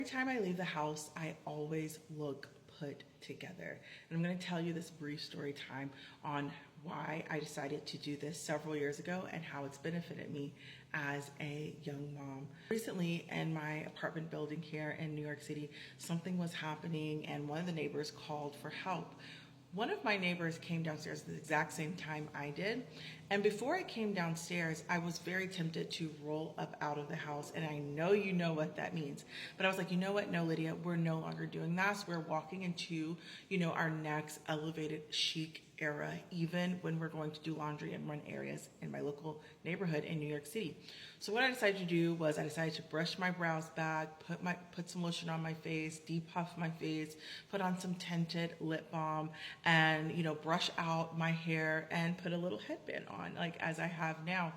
Every time I leave the house, I always look put together. And I'm going to tell you this brief story time on why I decided to do this several years ago and how it's benefited me as a young mom. Recently, in my apartment building here in New York City, something was happening and one of the neighbors called for help. One of my neighbors came downstairs at the exact same time I did. And before I came downstairs, I was very tempted to roll up out of the house. And I know you know what that means. But I was like, you know what? No, Lydia, we're no longer doing that. We're walking into, our next elevated chic era, even when we're going to do laundry and run areas in my local neighborhood in New York City. So what I decided to do was I decided to brush my brows back, put some lotion on my face, depuff my face, put on some tinted lip balm, and brush out my hair and put a little headband on, like as I have now.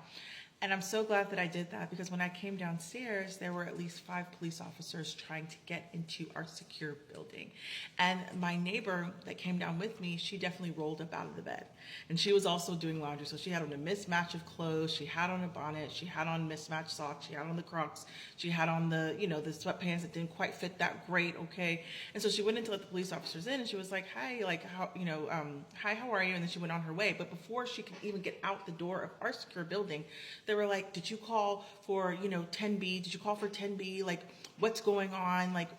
And I'm so glad that I did that, because when I came downstairs, there were at least 5 police officers trying to get into our secure building. And my neighbor that came down with me, she definitely rolled up out of the bed. And she was also doing laundry. So she had on a mismatch of clothes. She had on a bonnet. She had on mismatched socks. She had on the Crocs. She had on the sweatpants that didn't quite fit that great, okay? And so she went in to let the police officers in, and she was like, hi, hi, how are you? And then she went on her way. But before she could even get out the door of our secure building, they were like, did you call for, 10B? Did you call for 10B? Like, what's going on? Like,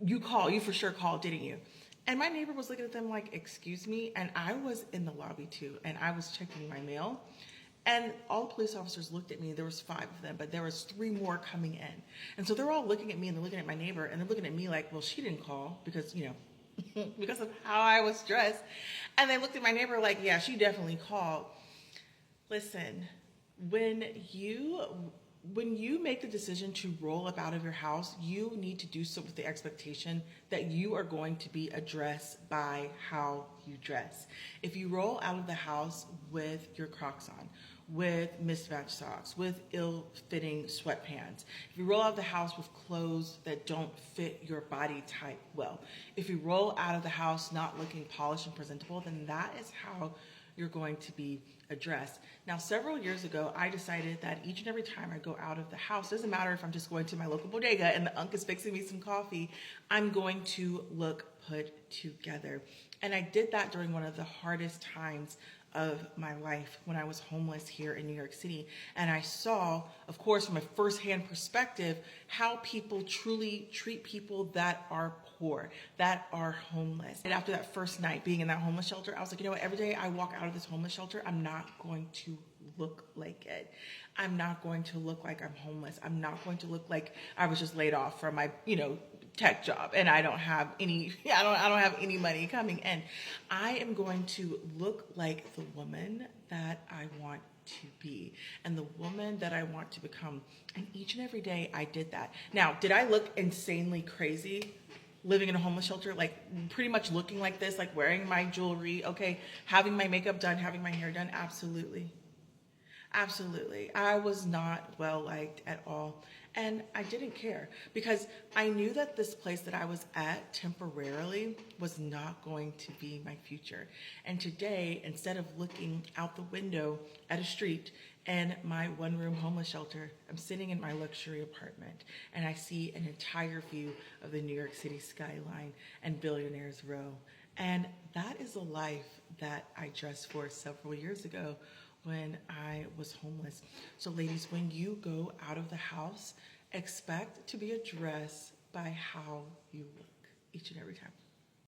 you for sure called, didn't you? And my neighbor was looking at them like, excuse me? And I was in the lobby too, and I was checking my mail. And all the police officers looked at me. There was 5 of them, but there was 3 more coming in. And so they're all looking at me, and they're looking at my neighbor, and they're looking at me like, well, she didn't call because, because of how I was dressed. And they looked at my neighbor like, yeah, she definitely called. Listen, when you make the decision to roll up out of your house, you need to do so with the expectation that you are going to be addressed by how you dress. If you roll out of the house with your Crocs on, with mismatched socks, with ill-fitting sweatpants, if you roll out of the house with clothes that don't fit your body type well, if you roll out of the house not looking polished and presentable, then that is how you're going to be addressed. Now, several years ago, I decided that each and every time I go out of the house, doesn't matter if I'm just going to my local bodega and the uncle is fixing me some coffee, I'm going to look put together. And I did that during one of the hardest times of my life when I was homeless here in New York City. And I saw, of course, from a firsthand perspective, how people truly treat people that are poor, that are homeless. And after that first night being in that homeless shelter, I was like, you know what, every day I walk out of this homeless shelter, I'm not going to look like it. I'm not going to look like I'm homeless. I'm not going to look like I was just laid off from my, tech job and I don't have any money coming in. I am going to look like the woman that I want to be and the woman that I want to become. And each and every day I did that. Now, did I look insanely crazy living in a homeless shelter, like pretty much looking like this, like wearing my jewelry, okay, having my makeup done, having my hair done? Absolutely. Absolutely. I was not well liked at all. And I didn't care because I knew that this place that I was at temporarily was not going to be my future. And today, instead of looking out the window at a street in my 1-room homeless shelter, I'm sitting in my luxury apartment and I see an entire view of the New York City skyline and Billionaires Row. And that is a life that I dressed for several years ago when I was homeless. So ladies, when you go out of the house, expect to be addressed by how you look each and every time.